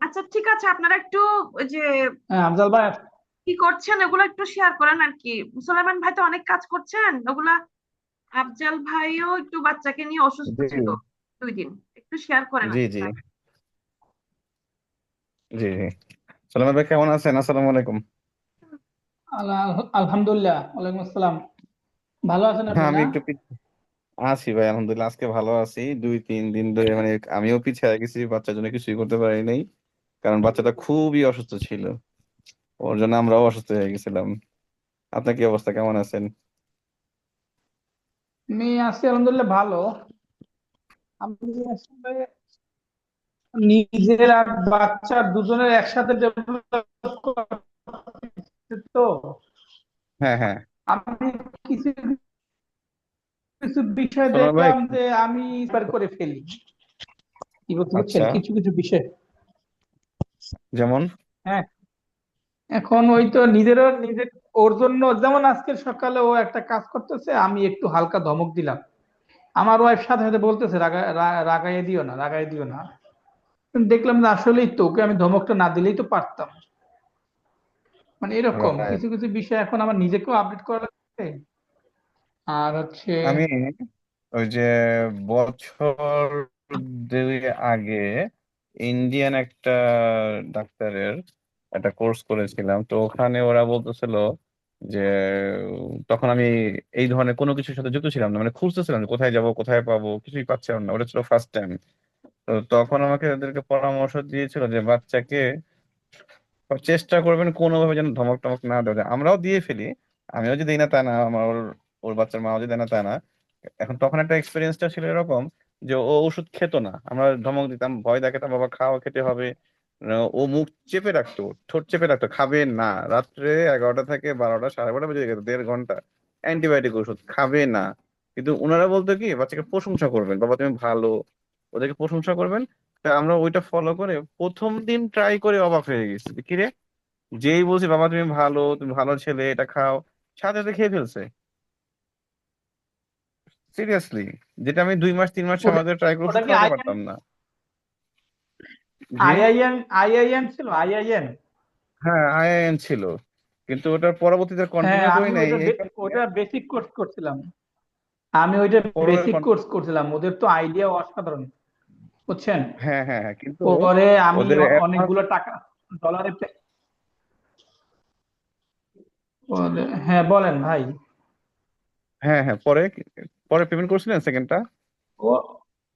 আচ্ছা ঠিক আছে, আপনারা একটু ওই যে হ্যাঁ, আফজাল ভাই। কি করছেন ওগুলো একটু শেয়ার করেন আর কি। সুলাইমান ভাই তো অনেক কাজ করছেন ওগুলা। আফজাল ভাইও একটু বাচ্চাকে নিয়ে অসুস্থ জি ছিল 2 দিন, একটু শেয়ার করেন আর জি কি জি তার। জি জি। সালাম ভাই, কেমন আছেন? আসসালামু আলাইকুম। আলহামদুলিল্লাহ, ওয়ালাইকুম আসসালাম। ভালো আছেন আপনি হ্যাঁ, আমি না? একটু আছি ভাই, আলহামদুলিল্লাহ আজকে ভালো আছি। 2-3 দিন ধরে মানে আমিও পিছিয়ে গেছি, বাচ্চার জন্য কিছুই করতে পারি নাই। কারণ বাচ্চাটা খুবই অসুস্থ ছিল, ওর জন্য আমরাও অসুস্থ হয়ে গেছিলাম। আপনার কি অবস্থা, কেমন আছেন? আমি আছি আলহামদুলিল্লাহ ভালো। আমি আসলে নিজের আর বাচ্চার দুজনের একসাথে ডেভেলপ করতে, তো হ্যাঁ হ্যাঁ। আমি কিছু কিছু বিষয় সালাম ভাই। দেখলাম যে আমি ইন্সপায়ার করে ফেলি। কি বলতে বুঝছেন, আচ্ছা, কিছু কিছু বিষয়। যেমন? হ্যাঁ, এখন ওই তো নিজেরও নিজের, ওর জন্য যেমন আজকে সকালে ও একটা কাজ করতেছে, আমি একটু হালকা ধমক দিলাম। আমার ওয়াইফ সাথে সাথে বলতেছে রাগাইয়ে দিও না, রাগাইয়ে দিও না। দেখলাম যে আসলেই তো ওকে আমি ধমকটা না দিলেই তো পারতাম। মানে এরকম রাইট। কিছু কিছু বিষয় এখন আমার নিজেকেও আপডেট করা লাগছে। আর হচ্ছে আমি ওই যে বছর 2 আগে ইন্ডিয়ান একটা ডাক্তারের একটা কোর্স করেছিলাম, তো ওখানে ওরা বলতেছিল যে তখন আমি এই ধরনের কোনো কিছুর সাথে যুক্ত ছিলাম না, মানে খুঁজতেছিলাম যে কোথায় যাব কোথায় পাবো, কিছুই পাচ্ছিলাম না, ওটা ছিল ফার্স্ট টাইম। তো তখন আমাকে ওদেরকে পরামর্শ দিয়েছিল যে বাচ্চাকে চেষ্টা করবেন কোনোভাবে যেন ধমক টমক না দেওয়া যায়। আমরাও দিয়ে ফেলি, আমিও যে দিই না তা না, আমার ওর ওর বাচ্চার মাও যে দেয় না তা না। এখন তখন একটা এক্সপিরিয়েন্সটা ছিল এরকম যে ও ওষুধ খেত না, আমরা ধমক দিতাম, ভয় দেখাতাম, বাবা খাওয়া খেতে হবে। ও মুখ চেপে রাখতো, ঠোঁট চেপে রাখতো, খাবে না। রাত্রে 11টা থেকে 12টা, 12:30 বেজে গেছে, 1.5 ঘন্টা অ্যান্টিবায়োটিক ওষুধ খাবে না। কিন্তু ওনারা বলতো কি, বাচ্চাকে প্রশংসা করবেন, বাবা তুমি ভালো, ওদেরকে প্রশংসা করবেন। তা আমরা ওইটা ফলো করে প্রথম দিন ট্রাই করে অবাক হয়ে গেছি, কিরে যেই বলছি বাবা তুমি ভালো, তুমি ভালো ছেলে, এটা খাও, সাথে সাথে খেয়ে ফেলছে। সিরিয়াসলি, যেটা আমি 2 মাস 3 মাস ওটা সময় ধরে ট্রাই করে ওটা ওষুধ কি খাওয়াতে পারতাম না। জি। আইআইএন আইআইএন ছিল, আইআইএন। হ্যাঁ, আইআইএন ছিল, কিন্তু ওটা পরবর্তীতে হ্যাঁ, কন্টিনিউ করি আমি নাই ওইটা এই কারণে। ওইটা বেসিক কোর্স করছিলাম। আমি ওইটা পরে বেসিক কোর্স করছিলাম, ওদের তো আইডিয়া অসাধারণ, বুঝছেন। হ্যাঁ হ্যাঁ হ্যাঁ, কিন্তু পরে আমি ওদের অনেকগুলো টাকা, ডলারে হ্যাঁ বলেন ভাই। হ্যাঁ হ্যাঁ, পরে পরে পেমেন্ট করছিলেন সেকেন্ডটা? ও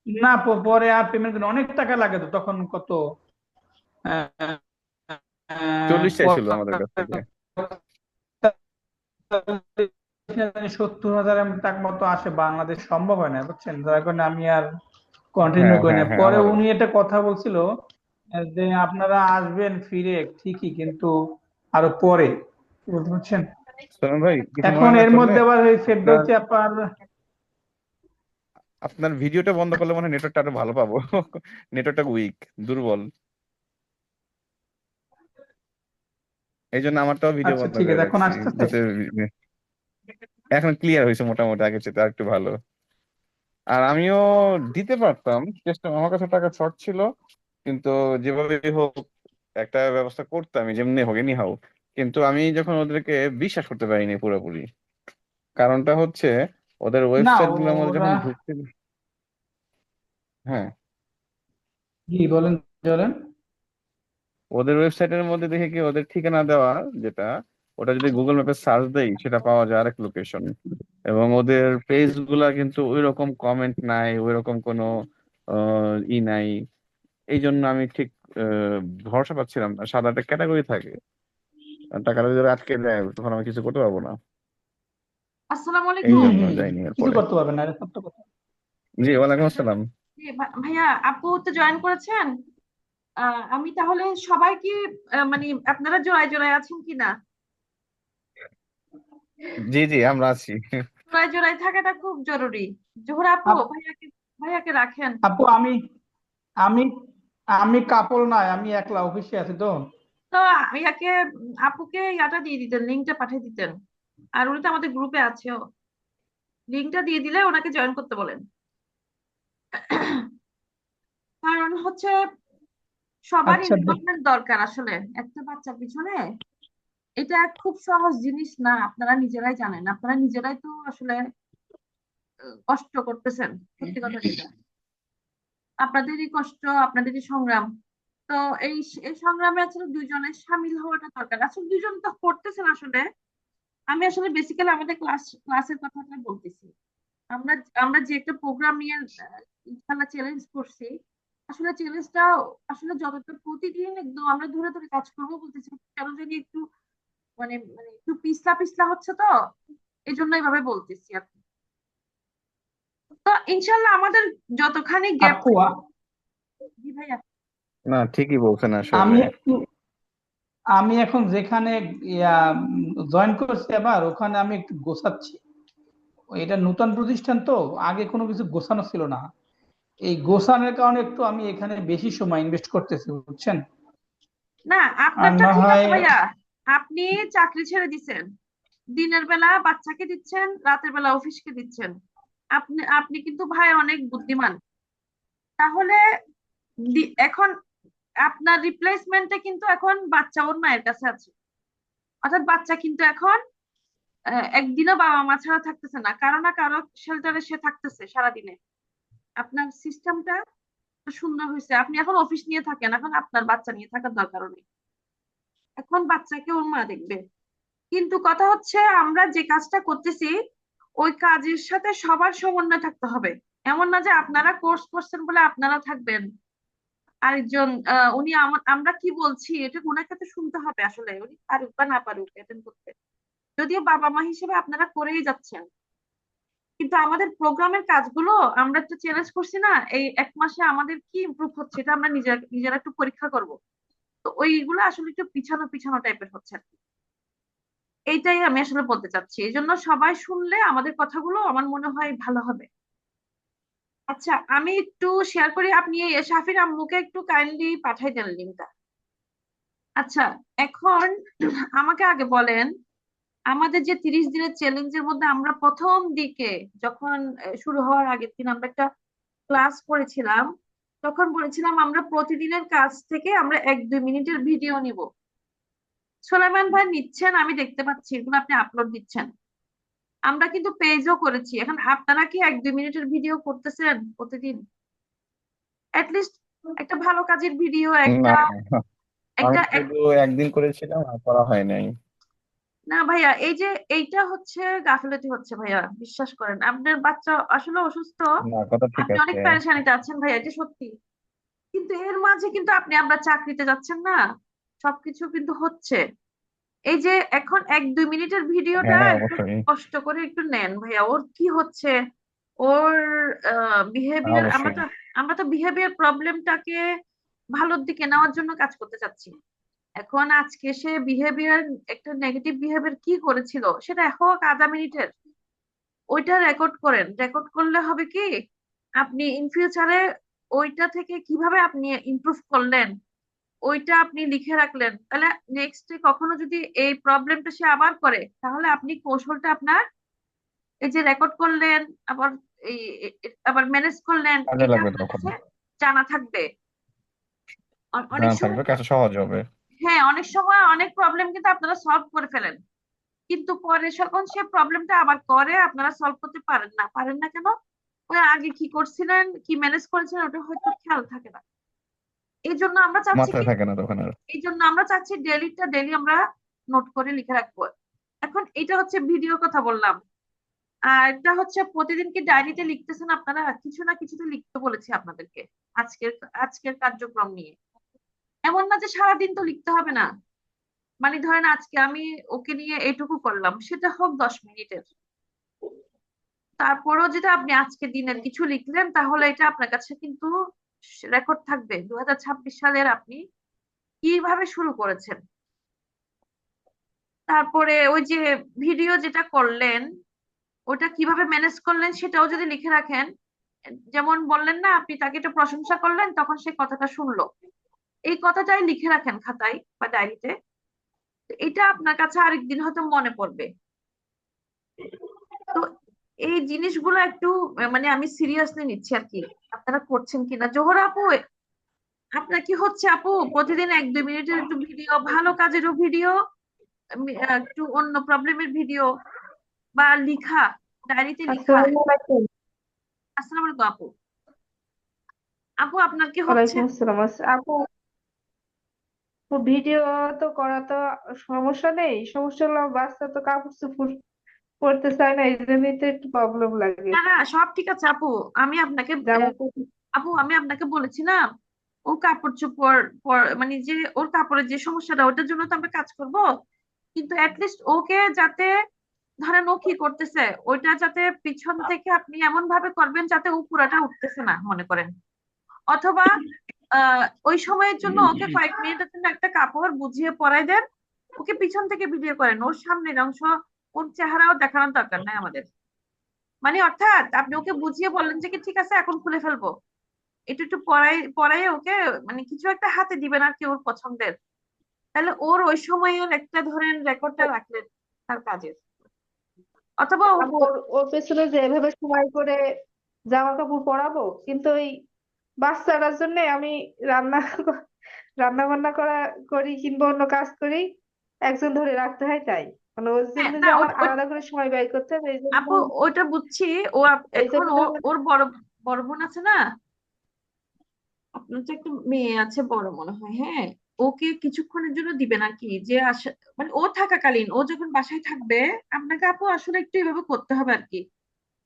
না, পরে আর পেমেন্ট অনেক টাকা লাগে তো তখন কত, আহ, 40 চাইছিল আমাদের কাছ থেকে। পরে 70,000 টাকা মতো আসে, বাংলাদেশ সম্ভব হয় না, বুঝছেন, যার কারণে আমি আর কন্টিনিউ হ্যাঁ করি হ্যাঁ না। হ্যাঁ, পরে আমারও। উনি একটা কথা বলছিল যে আপনারা আসবেন ফিরে ঠিকই, কিন্তু আরো পরে, বুঝতে পারছেন। শোনেন ভাই, কিছু এখন মনে না এর করলে, মধ্যে আবার ওই আপনার ফেরদৌসি আপার, আপনার ভিডিওটা বন্ধ করলে মনে হয় নেটওয়ার্কটা আরো ভালো পাবো। নেটওয়ার্কটা উইক, দুর্বল, এই জন্য আমারটাও ভিডিও আচ্ছা বন্ধ ঠিক করে আছে, এখন রাখছি আসতেছে। যাতে। এখন ক্লিয়ার হয়েছে মোটামুটি, আগের চেয়ে আর একটু ভালো। আর আমিও দিতে পারতাম চেষ্টা, আমার কাছে টাকা শর্ট ছিল, কিন্তু যেভাবে হোক একটা ব্যবস্থা করতাম, আমি যেমনি হোক এনি হাউ। কিন্তু আমি যখন ওদেরকে বিশ্বাস করতে পারিনি পুরোপুরি, কারণটা হচ্ছে ওদের না ওয়েবসাইট গুলোর মধ্যে ওরা, যখন ঢুকতে, হ্যাঁ, কি বলেন, বলেন। ওদের ওয়েবসাইটের মধ্যে দেখে কি ওদের ঠিকানা দেওয়া, যেটা ওটা যদি গুগল ম্যাপে সার্চ দেই সেটা পাওয়া যায় আরেক লোকেশন। এবং ওদের পেজ গুলা কিন্তু ওই রকম কমেন্ট নাই, ওই রকম কোনো নাই। এই জন্য আমি ঠিক আহ, ভরসা পাচ্ছিলাম না। সাদা একটা ক্যাটাগরি থাকে, আর টাকাটা যদি আটকে দেয় তখন আমি কিছু করতে পারবো না। আসসালামু এই হম আলাইকুম। জন্য হম, যাইনি কিছু এরপরে। করতে পারবেন না, এটা সত্য কথা। জি, ওয়ালাইকুম আসসালাম। জি, ভাইয়া আপু তো জয়েন করেছেন। আমি তাহলে সবাইকে মানে আপনারা জোড়ায় জোড়ায় আছেন কিনা? জি জি, আমরা আছি। জোড়ায় জোড়ায় থাকাটা খুব জরুরি। জোহরা আপু, ভাইয়াকে ভাইয়াকে রাখেন। আপু আমি আমি কাপল নাই, আমি একলা অফিসে আছি তো। তো ইয়াকে আপুকে ইয়াটা দিয়ে দিতেন, লিঙ্কটা পাঠিয়ে দিতেন। আর উনি তো আমাদের গ্রুপে আছেও, লিঙ্কটা দিয়ে দিলে ওনাকে জয়েন করতে বলেন। কারণ হচ্ছে সবার আচ্ছা ইনভলভমেন্ট দরকার আসলে একটা বাচ্চার পিছনে। এটা খুব সহজ জিনিস না, আপনারা নিজেরাই জানেন, আপনারা নিজেরাই তো আসলে কষ্ট করতেছেন, সত্যি কথা যেটা। আপনাদেরই কষ্ট, আপনাদেরই সংগ্রাম। তো এই এই সংগ্রামে আসলে দুইজনের সামিল হওয়াটা দরকার, আসলে দুইজন তো করতেছেন আসলে। আমি আসলে বেসিক্যালি আমাদের ক্লাসের কথাটা বলতেছি। আমরা আমরা যে একটা প্রোগ্রাম নিয়ে ইনশাল্লাহ চ্যালেঞ্জ করছি, আসলে চ্যালেঞ্জটা আসলে যতটা প্রতিদিন একদম আমরা ধরে ধরে কাজ করবো বলতেছি, কেন জানি একটু মানে একটু পিছলা পিছলা হচ্ছে তো, এই জন্য এইভাবে বলতেছি আর কি। তো ইনশাল্লাহ আমাদের যতখানি গ্যাপ আপু থাকে। জি ভাইয়া। না, ঠিকই বলছেন আমি আসলে। একটু আমি এখন যেখানে জয়েন করছি আবার ওখানে আমি একটু গোছাচ্ছি। এটা নতুন প্রতিষ্ঠান তো, আগে কোনো কিছু গোছানো ছিল না। এই গোছানোর কারণে একটু আমি এখানে বেশি সময় ইনভেস্ট করতেছি, বুঝছেন। না, আর আপনারটা না ঠিক হয় আছে ভাইয়া। আপনি চাকরি ছেড়ে দিছেন, দিনের বেলা বাচ্চাকে দিচ্ছেন, রাতের বেলা অফিসকে দিচ্ছেন। আপনি আপনি কিন্তু ভাই অনেক বুদ্ধিমান। তাহলে এখন আপনার রিপ্লেসমেন্টে কিন্তু এখন বাচ্চা ওর মায়ের কাছে আছে। অর্থাৎ বাচ্চা কিন্তু এখন একদিনও বাবা মা ছাড়া থাকতেছে না, কারো না কারো শেল্টারে সে থাকতেছে সারাদিনে। আপনার সিস্টেমটা সুন্দর হয়েছে, আপনি এখন অফিস নিয়ে থাকেন, এখন আপনার বাচ্চা নিয়ে থাকার দরকারও নেই। এখন বাচ্চাকে ওর মা দেখবে। কিন্তু কথা হচ্ছে আমরা যে কাজটা করতেছি ওই কাজের সাথে সবার সমন্বয় থাকতে হবে। এমন না যে আপনারা কোর্স করছেন বলে আপনারা থাকবেন, আরেকজন উনি আমরা কি বলছি এটা ওনাকে তো শুনতে হবে আসলে, উনি পারুক বা না পারুক অ্যাটেন্ড করতে। যদিও বাবা মা হিসেবে আপনারা করেই যাচ্ছেন, কিন্তু আমাদের প্রোগ্রামের কাজগুলো আমরা একটু চ্যালেঞ্জ করছি না, এই 1 মাসে আমাদের কি ইমপ্রুভ হচ্ছে এটা আমরা নিজেরা নিজেরা একটু পরীক্ষা করব। তো ওইগুলো আসলে একটু পিছানো পিছানো টাইপের হচ্ছে আর কি। এইটাই আমি আসলে বলতে চাচ্ছি, এই জন্য সবাই শুনলে আমাদের কথাগুলো আমার মনে হয় ভালো হবে। আচ্ছা, আমি একটু শেয়ার করি, আপনি শাফির আম্মুকে একটু কাইন্ডলি পাঠাই দেন লিঙ্কটা। আচ্ছা, এখন আমাকে আগে বলেন, আমাদের যে 30 দিনের চ্যালেঞ্জের মধ্যে আমরা প্রথম দিকে যখন শুরু হওয়ার আগের দিন আমরা একটা ক্লাস করেছিলাম, তখন বলেছিলাম আমরা প্রতিদিনের কাজ থেকে আমরা 1-2 মিনিটের ভিডিও নিব। সোলাইমান ভাই নিচ্ছেন, আমি দেখতে পাচ্ছি এগুলো আপনি আপলোড দিচ্ছেন। আমরা কিন্তু পেজও করেছি, এখন আপনারা কি 1-2 মিনিটের ভিডিও করতেছেন প্রতিদিন? লিস্ট একটা ভালো কাজের ভিডিও, না, একটা আমি একটা শুধু একদিন করেছিলাম আর করা হয় নাই। না ভাইয়া, এই যে এইটা হচ্ছে গাফিলতি হচ্ছে ভাইয়া, বিশ্বাস করেন আপনার বাচ্চা আসলে অসুস্থ, না, কথা ঠিক আপনি অনেক আছে। পেরেশানিতে আছেন ভাইয়া, এটা সত্যি। কিন্তু এর মাঝে কিন্তু আমরা চাকরিতে যাচ্ছেন না, সবকিছু কিন্তু হচ্ছে। এই যে এখন 1-2 মিনিটের ভিডিওটা হ্যাঁ, একটু অবশ্যই। কষ্ট করে একটু নেন ভাইয়া, ওর কি হচ্ছে, ওর বিহেভিয়ার, আমরা অবশ্যই। তো আমরা তো বিহেভিয়ার প্রবলেমটাকে ভালোর দিকে নেওয়ার জন্য কাজ করতে চাচ্ছি। এখন আজকে সে বিহেভিয়ার, একটা নেগেটিভ বিহেভিয়ার কি করেছিল সেটা হোক আধা মিনিটের, ওইটা রেকর্ড করেন। রেকর্ড করলে হবে কি, আপনি ইন ফিউচারে ওইটা থেকে কিভাবে আপনি ইমপ্রুভ করলেন ওইটা আপনি লিখে রাখলেন, তাহলে নেক্সট কখনো যদি এই প্রবলেমটা সে আবার করে, তাহলে আপনি কৌশলটা আপনার এই যে রেকর্ড করলেন, আবার এই আবার ম্যানেজ করলেন, কাজে এটা লাগবে আপনার তখন। কাছে জানা থাকবে। অনেক জানা সময় থাকবে, কাছে সহজ হবে। হ্যাঁ, অনেক সময় অনেক প্রবলেম কিন্তু আপনারা সলভ করে ফেলেন, কিন্তু পরে যখন সে প্রবলেমটা আবার করে আপনারা সলভ করতে পারেন না। পারেন না কেন? ওই আগে কি করছিলেন, কি ম্যানেজ করেছিলেন ওটা হয়তো খেয়াল থাকে না। এই জন্য আমরা চাচ্ছি মাথায় কি, থাকে না তখন আর। এই জন্য আমরা চাচ্ছি ডেলিটা ডেলি আমরা নোট করে লিখে রাখবো। এখন এটা হচ্ছে ভিডিওর কথা বললাম, আর এটা হচ্ছে প্রতিদিন কি ডায়েরিতে লিখতেছেন আপনারা? কিছু না কিছু তো লিখতে বলেছি আপনাদেরকে আজকের আজকের কার্যক্রম নিয়ে। এমন না যে সারাদিন তো লিখতে হবে না, মানে ধরেন আজকে আমি ওকে নিয়ে এইটুকু করলাম, সেটা হোক 10 মিনিটের। তারপরেও যদি আপনি আজকে দিনের কিছু লিখলেন তাহলে এটা আপনার কাছে কিন্তু রেকর্ড থাকবে 2026 সালের আপনি কিভাবে শুরু করেছেন। তারপরে ওই যে ভিডিও যেটা করলেন ওটা কিভাবে ম্যানেজ করলেন সেটাও যদি লিখে রাখেন। যেমন বললেন না, আপনি তাকে একটু প্রশংসা করলেন, তখন সে কথাটা শুনলো, এই কথাটাই লিখে রাখেন খাতায় বা ডায়েরিতে। এটা আপনার কাছে আরেকদিন হয়তো মনে পড়বে। তো এই জিনিসগুলো একটু মানে আমি সিরিয়াসলি নিচ্ছি আর কি, আপনারা করছেন কিনা। জোহরা আপু, আপনার কি হচ্ছে আপু, প্রতিদিন 1-2 মিনিটের একটু ভিডিও, ভালো কাজেরও ভিডিও, একটু অন্য প্রবলেমের ভিডিও, বা লিখা, ডায়েরিতে লিখা। আসসালামু আলাইকুম। আসসালামু আলাইকুম আপু। আপু আপনার কি হচ্ছে? ওয়ালাইকুম আসসালাম। আপু, ভিডিও তো করা তো সমস্যা নেই, সমস্যা হলো বাচ্চা তো কাপড় চোপড় পরতে চায় না, এই জন্যই তো একটু প্রবলেম লাগে। না না, সব ঠিক আছে আপু। আমি আপনাকে জামা কাপড়। আপু আমি আপনাকে বলেছি না, ও কাপড় চোপড় মানে যে ওর কাপড়ের যে সমস্যাটা, ওটার জন্য তো আমরা কাজ করব, কিন্তু লিস্ট ওকে যাতে, ধরেন ও কি করতেছে ওইটা যাতে পিছন থেকে আপনি এমন ভাবে করবেন যাতে ও পুরাটা উঠতেছে না মনে করেন, অথবা ওই সময়ের জন্য ওকে কয়েক মিনিটের জন্য একটা কাপড় বুঝিয়ে পরাই দেন, ওকে পিছন থেকে ভিডিও করেন, ওর সামনের অংশ, ওর চেহারাও দেখানোর দরকার নাই আমাদের। মানে অর্থাৎ আপনি ওকে বুঝিয়ে বললেন যে কি ঠিক আছে এখন খুলে ফেলবো, একটু একটু পরাই পরাই ওকে, মানে কিছু একটা হাতে দিবেন আর কি ওর পছন্দের, তাহলে ওর ওই সময়ের একটা ধরেন রেকর্ডটা রাখলেন তার কাজের, অথবা আপু, ওর ওর পেছনে যে এভাবে সময় করে জামা কাপড় পরাবো, কিন্তু ওই বাচ্চাটার জন্য আমি রান্না রান্না বান্না করি কিংবা অন্য কাজ করি, একজন ধরে রাখতে হয়, তাই মানে ওর হ্যাঁ, জন্য না যে আমার আলাদা করে সময় ব্যয় করতে হবে, এই জন্য আপু ওইটা বুঝছি। ও এই এখন জন্য ওর বড় বড় বোন আছে না, আপনার তো একটা মেয়ে আছে বড় মনে হয়, হ্যাঁ, ওকে কিছুক্ষণের জন্য দিবেন আর কি, যে আসে মানে ও থাকাকালীন, ও যখন বাসায় থাকবে আপনাকে আপু আসলে একটু এভাবে করতে হবে আর কি,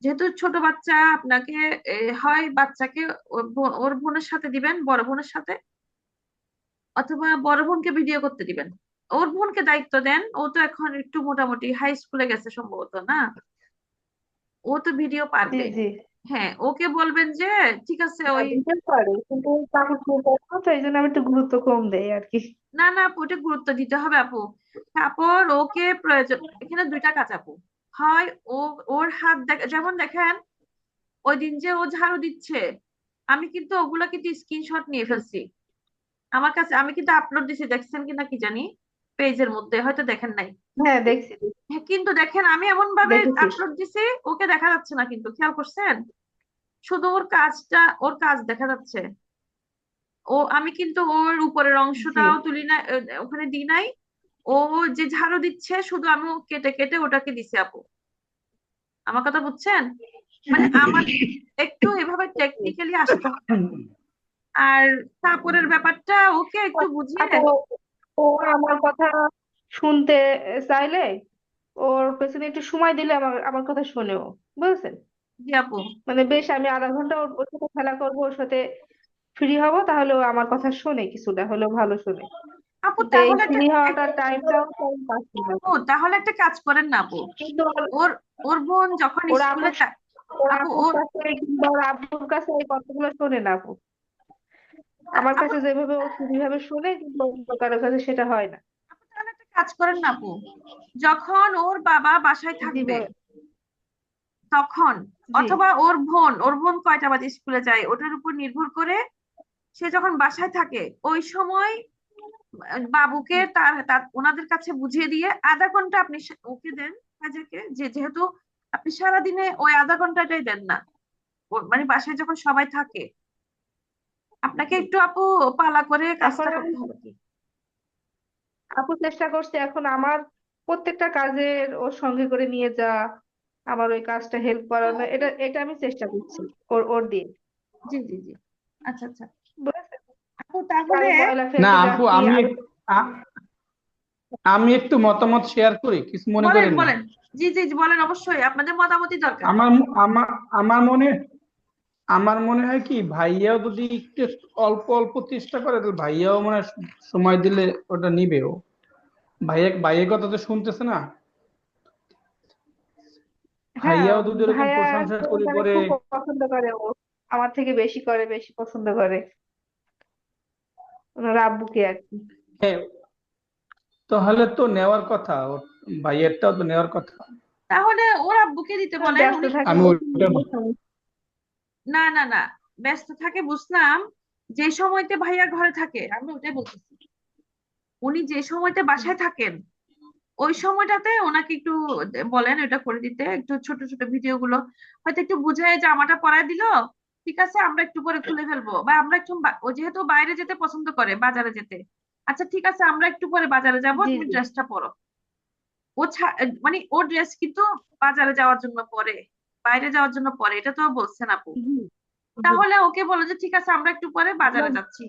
যেহেতু ছোট বাচ্চা আপনাকে হয় বাচ্চাকে ওর বোনের সাথে দিবেন, বড় বোনের সাথে, অথবা বড় বোনকে ভিডিও করতে দিবেন, ওর বোনকে দায়িত্ব দেন, ও তো এখন একটু মোটামুটি হাই স্কুলে গেছে সম্ভবত না, ও তো ভিডিও জি পারবে। জি, হ্যাঁ, ওকে বলবেন যে ঠিক আছে ওই, দিতে পারে, কিন্তু ওই কাপড় চোপড় পরানো তো, এই জন্য আমি একটু গুরুত্ব কম দেই আর কি। না না আপু, ওটা গুরুত্ব দিতে হবে আপু। তারপর ওকে প্রয়োজন, এখানে দুইটা কাজ আপু, হয় ও, ওর হাত যেমন দেখেন ওই দিন যে ও ঝাড়ু দিচ্ছে, আমি কিন্তু ওগুলা কিন্তু স্ক্রিনশট নিয়ে ফেলছি আমার কাছে, আমি কিন্তু আপলোড দিছি, দেখছেন কিনা কি জানি, পেজের মধ্যে হয়তো দেখেন নাই। হ্যাঁ, দেখছি হ্যাঁ, কিন্তু দেখেন আমি এমন ভাবে দেখেছি। আপলোড দিছি, ওকে দেখা যাচ্ছে না, কিন্তু খেয়াল করছেন, শুধু ওর কাজ দেখা যাচ্ছে। আমি কিন্তু ওর উপরের জি, অংশটাও তুলি না, ওখানে দিই নাই। ও যে ঝাড়ু দিচ্ছে শুধু আমি ও কেটে কেটে ওটাকে দিছি আপু, আমার কথা বুঝছেন? মানে আমার একটু এভাবে টেকনিক্যালি আসতে হবে। আর কাপড়ের ব্যাপারটা ওকে একটু বুঝিয়ে, আপু, ও আমার কথা শুনতে চাইলে ওর পেছনে একটু সময় দিলে আমার আমার কথা শোনেও, বুঝেছেন? জি আপু। মানে বেশ, আমি আধা ঘন্টা ওর সাথে খেলা করবো, ওর সাথে ফ্রি হব, তাহলে ও আমার কথা শোনে, কিছুটা হলেও ভালো শোনে। আপু কিন্তু এই তাহলে ফ্রি হওয়াটার টাইমটাও টাইম পাচ্ছি না। আপু তাহলে একটা কাজ করেন না আপু, কিন্তু ওর ওর বোন যখন ওর স্কুলে আপুর ওর আপু আপুর কাছে কিংবা ওর আব্বুর কাছে এই কথাগুলো শোনে না আপু। আমার আপু কাছে যেভাবে ও ভাবে শোনে, কিন্তু অন্য কারোর কাছে সেটা হয় না। তাহলে একটা কাজ করেন না আপু, যখন ওর বাবা বাসায় জি থাকবে বল। তখন, জি অথবা ওর বোন কয়টা বাজে স্কুলে যায় ওটার উপর নির্ভর করে, সে যখন বাসায় থাকে ওই সময় বাবুকে তার তার ওনাদের কাছে বুঝিয়ে দিয়ে আধা ঘন্টা আপনি ওকে দেন কাজেকে, যেহেতু আপনি সারাদিনে ওই আধা ঘন্টাটাই দেন না, মানে বাসায় যখন সবাই থাকে আপনাকে একটু আপু পালা করে এখন কাজটা আমি করতে হবে কি। আপু চেষ্টা করছি, এখন আমার প্রত্যেকটা কাজের ওর সঙ্গে করে নিয়ে যাওয়া, আমার ওই কাজটা হেল্প করানো, এটা এটা আমি চেষ্টা করছি ওর ওর দিয়ে। জি জি জি, আচ্ছা আচ্ছা বুঝেছেন? আপু, তাহলে আমি ময়লা না ফেলতে আপু, যাচ্ছি, আমি আমি আ- আমি একটু মতামত শেয়ার করি, কিছু মনে বলেন করেন না। বলেন। জি জি জি, বলেন, অবশ্যই আপনাদের মতামতই দরকার। আমার আমার আমার মনে আমার মনে হয় কি, ভাইয়াও যদি একটু অল্প অল্প চেষ্টা করে, তাহলে ভাইয়াও মনে হয় সময় দিলে ওটা নিবেও। ভাইয়ের কথা তো শুনতেছে না, হ্যাঁ, ভাইয়াও যদি এরকম ভাইয়া প্রশংসা তো করে মানে করে। খুব পছন্দ করে ও, আমার থেকে বেশি করে, বেশি পছন্দ করে ওনার আব্বুকে আর কি। হ্যাঁ, তাহলে তো নেওয়ার কথা, ভাইয়েরটাও তো নেওয়ার কথা। তাহলে ওর আব্বুকে দিতে হ্যাঁ, বলেন, ব্যস্ত উনি, থাকে আমি বলতে ওইটা না না না, ব্যস্ত থাকে বুঝলাম, যে সময়তে ভাইয়া ঘরে থাকে আমি ওটাই বলতেছি, উনি যে সময়তে বাসায় থাকেন ওই সময়টাতে ওনাকে একটু বলেন এটা করে দিতে, একটু ছোট ছোট ভিডিও গুলো হয়তো একটু বুঝায় জামাটা পরায় দিল, ঠিক আছে আমরা একটু পরে খুলে ফেলবো, বা আমরা একটু ও যেহেতু বাইরে যেতে পছন্দ করে, বাজারে যেতে, আচ্ছা ঠিক আছে আমরা একটু পরে বাজারে যাব, জি তুমি জি ড্রেসটা পরো। মানে ও ড্রেস কিন্তু বাজারে যাওয়ার জন্য পরে, বাইরে যাওয়ার জন্য পরে, এটা তো বলছেন আপু। জি জি। তাহলে ওকে বলো যে ঠিক আছে আমরা একটু পরে বাজারে এমন যাচ্ছি,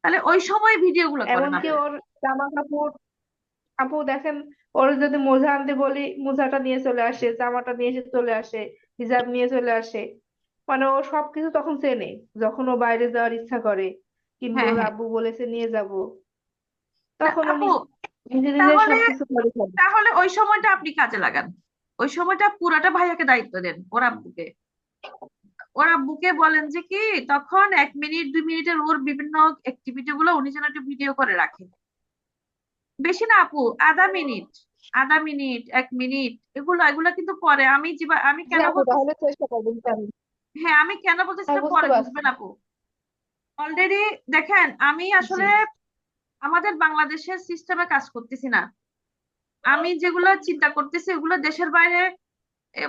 তাহলে ওই সময় ভিডিও গুলো করেন এমনকি আপু। ওর জামা কাপড়, আপু দেখেন, ওর যদি মোজা আনতে বলি মোজাটা নিয়ে চলে আসে, জামাটা নিয়ে এসে চলে আসে, হিজাব নিয়ে চলে আসে। মানে ও সবকিছু তখন চেনে, যখন ও বাইরে যাওয়ার ইচ্ছা করে কিংবা হ্যাঁ ওর হ্যাঁ। আব্বু বলেছে নিয়ে যাব, না, তখন ও আপু নিজে নিজে তাহলে সবকিছু করে ফেলে। তাহলে ওই সময়টা আপনি কাজে লাগান, ওই সময়টা পুরাটা ভাইয়াকে দায়িত্ব দেন, ওর আব্বুকে। ওর আব্বুকে বলেন যে কি, তখন 1 মিনিট 2 মিনিটের ওর বিভিন্ন অ্যাক্টিভিটি গুলো উনি যেন একটু ভিডিও করে রাখেন। বেশি না আপু, আধা মিনিট, আধা মিনিট 1 মিনিট, এগুলো এগুলো কিন্তু পরে আমি জি কেন আপু, বলতেছি। তাহলে চেষ্টা করবেন আমি। হ্যাঁ, আমি কেন বলতেছি হ্যাঁ, এটা বুঝতে পরে পারছি। বুঝবেন আপু। অলরেডি দেখেন, আমি জি আসলে আমাদের বাংলাদেশের সিস্টেমে কাজ করতেছি না। আমি যেগুলো চিন্তা করতেছি ওগুলো দেশের বাইরে,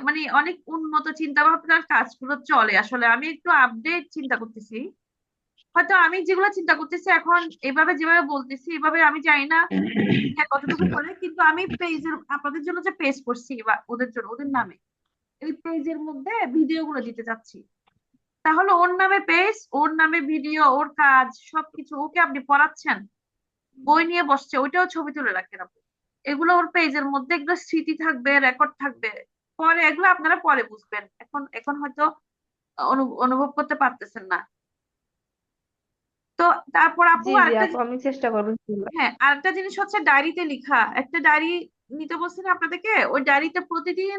মানে অনেক উন্নত চিন্তা ভাবনার কাজগুলো চলে। আসলে আমি একটু আপডেট চিন্তা করতেছি। হয়তো আমি যেগুলো চিন্তা করতেছি এখন এভাবে যেভাবে বলতেছি এভাবে আমি জানি না মিডিয়া কতটুকু করে, কিন্তু আমি পেজের আপনাদের জন্য যে পেজ করছি বা ওদের জন্য ওদের নামে এই পেজের মধ্যে ভিডিও গুলো দিতে চাচ্ছি। তাহলে ওর নামে পেজ, ওর নামে ভিডিও, ওর কাজ সবকিছু, ওকে আপনি পড়াচ্ছেন, বই নিয়ে বসছে, ওইটাও ছবি তুলে রাখেন আপনি। এগুলো ওর পেজের মধ্যে এগুলো স্মৃতি থাকবে, রেকর্ড থাকবে। পরে এগুলো আপনারা পরে বুঝবেন, এখন এখন হয়তো অনুভব করতে পারতেছেন না। তো তারপর আপু জি জি আরেকটা আপু, আমি চেষ্টা করবো ইনশাল্লাহ। হ্যাঁ, আরেকটা জিনিস হচ্ছে ডায়েরিতে লেখা, একটা ডায়েরি নিতে বলছি না আপনাদেরকে, ওই ডায়েরিতে প্রতিদিন